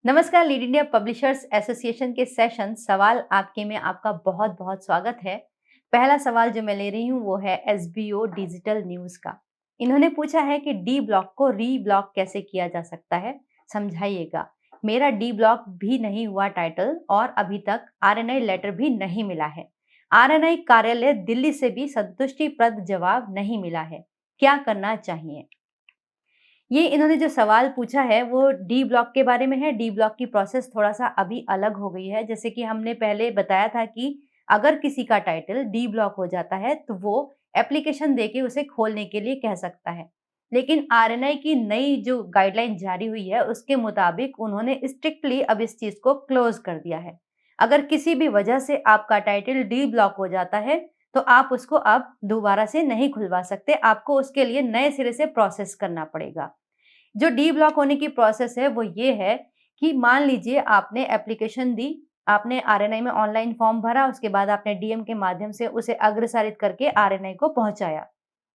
नमस्कार, lead India publishers association के session सवाल आपके में आपका बहुत बहुत स्वागत है। पहला सवाल जो मैं ले रही हूँ वो है एसबीओ डिजिटल न्यूज का। इन्होंने पूछा है कि डी ब्लॉक को री ब्लॉक कैसे किया जा सकता है, समझाइएगा। मेरा डी ब्लॉक भी नहीं हुआ टाइटल और अभी तक आरएनआई लेटर भी नहीं मिला है। आरएनआई कार्यालय दिल्ली से भी संतुष्टिप्रद जवाब नहीं मिला है। क्या करना चाहिए? ये इन्होंने जो सवाल पूछा है वो डी ब्लॉक के बारे में है। डी ब्लॉक की प्रोसेस थोड़ा-सा अभी अलग हो गई है। जैसे कि हमने पहले बताया था कि अगर किसी का टाइटल डी ब्लॉक हो जाता है तो वो एप्लीकेशन देके उसे खोलने के लिए कह सकता है। लेकिन आरएनआई की नई जो गाइडलाइन जारी हुई है उसके मुताबिक उन्होंने स्ट्रिक्टली अब इस चीज़ को क्लोज़ कर दिया है। अगर किसी भी वजह से आपका टाइटल डी ब्लॉक हो जाता है तो आप उसको अब दोबारा से नहीं खुलवा सकते। आपको उसके लिए नए सिरे से प्रोसेस करना पड़ेगा। जो डी ब्लॉक होने की प्रोसेस है वो ये है कि मान लीजिए आपने एप्लीकेशन दी, आपने आरएनआई में ऑनलाइन फॉर्म भरा, उसके बाद आपने डीएम के माध्यम से उसे अग्रसारित करके आरएनआई को पहुंचाया।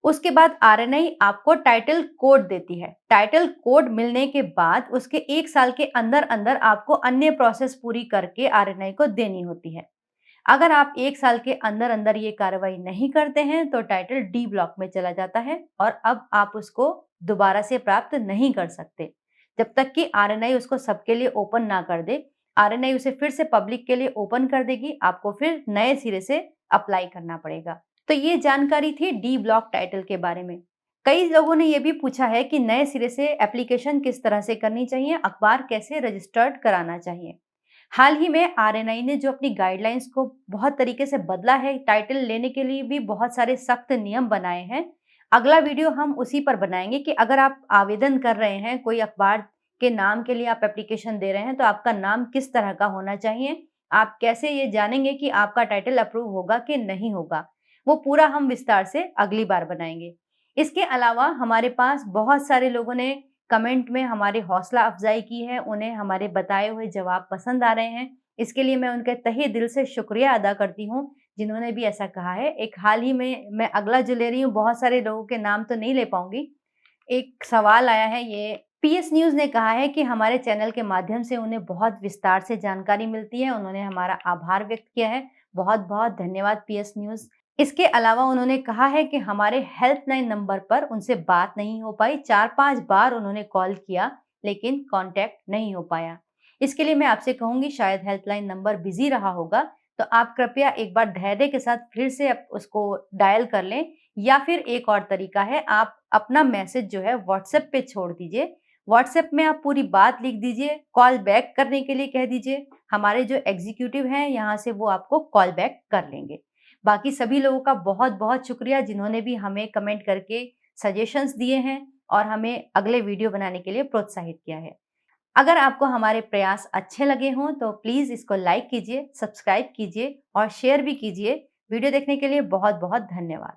उसके बाद आरएनआई आपको टाइटल कोड देती है। टाइटल कोड मिलने के बाद उसके 1 साल के अंदर-अंदर आपको अन्य प्रोसेस पूरी करके आरएनआई को देनी होती है। अगर आप 1 साल के अंदर-अंदर ये कार्रवाई नहीं करते हैं तो टाइटल डी ब्लॉक में चला जाता है और अब आप उसको दोबारा से प्राप्त नहीं कर सकते। जब तक कि आरएनआई उसको सबके लिए ओपन ना कर दे, आरएनआई उसे फिर से पब्लिक के लिए ओपन कर देगी, आपको फिर नए सिरे से अप्लाई करना पड़ेगा। तो ये जानकारी थी डी ब्लॉक टाइटल के बारे में। कई लोगों ने ये भी पूछा है कि नए सिरे से एप्लीकेशन किस तरह से करनी चाहिए, अखबार कैसे रजिस्टर्ड कराना चाहिए। हाल ही में आरएनआई ने जो अपनी गाइडलाइंस को बहुत तरीके से बदला है, टाइटल लेने के लिए भी बहुत सारे सख्त नियम बनाए हैं। अगला वीडियो हम उसी पर बनाएंगे कि अगर आप आवेदन कर रहे हैं, कोई अखबार के नाम के लिए आप एप्लीकेशन दे रहे हैं, तो आपका नाम किस तरह का होना चाहिए। आप कैसे ये जानेंगे कि आपका टाइटल अप्रूव होगा कि नहीं होगा, वो पूरा हम विस्तार से अगली बार बनाएंगे। इसके अलावा हमारे पास बहुत सारे लोगों ने कमेंट में हमारी हौसला अफ़ज़ाई की है, उन्हें हमारे बताए हुए जवाब पसंद आ रहे हैं। इसके लिए मैं उनके तहे दिल से शुक्रिया अदा करती हूँ, जिन्होंने भी ऐसा कहा है। एक हाल ही में मैं अगला जो ले रही हूँ, बहुत सारे लोगों के नाम तो नहीं ले पाऊँगी। एक सवाल आया है, ये पीएस न्यूज़ ने कहा है कि हमारे चैनल के माध्यम से उन्हें बहुत विस्तार से जानकारी मिलती है। उन्होंने हमारा आभार व्यक्त किया है। बहुत-बहुत धन्यवाद पीएस न्यूज़। इसके अलावा उन्होंने कहा है कि हमारे हेल्पलाइन नंबर पर उनसे बात नहीं हो पाई। 4-5 बार उन्होंने कॉल किया, लेकिन कॉन्टैक्ट नहीं हो पाया। इसके लिए मैं आपसे कहूँगी शायद हेल्पलाइन नंबर बिज़ी रहा होगा, तो आप कृपया एक बार धैर्य के साथ फिर से उसको डायल कर लें, या फिर एक और तरीका है, आप अपना मैसेज जो है व्हाट्सएप पे छोड़ दीजिए। व्हाट्सएप में आप पूरी बात लिख दीजिए, कॉल बैक करने के लिए कह दीजिए। हमारे जो एग्जीक्यूटिव हैं यहाँ से वो आपको कॉल बैक कर लेंगे। बाकी सभी लोगों का बहुत-बहुत शुक्रिया जिन्होंने भी हमें कमेंट करके सजेशंस दिए हैं और हमें अगले वीडियो बनाने के लिए प्रोत्साहित किया है। अगर आपको हमारे प्रयास अच्छे लगे हों तो प्लीज़ इसको लाइक कीजिए, सब्सक्राइब कीजिए और शेयर भी कीजिए। वीडियो देखने के लिए बहुत-बहुत धन्यवाद।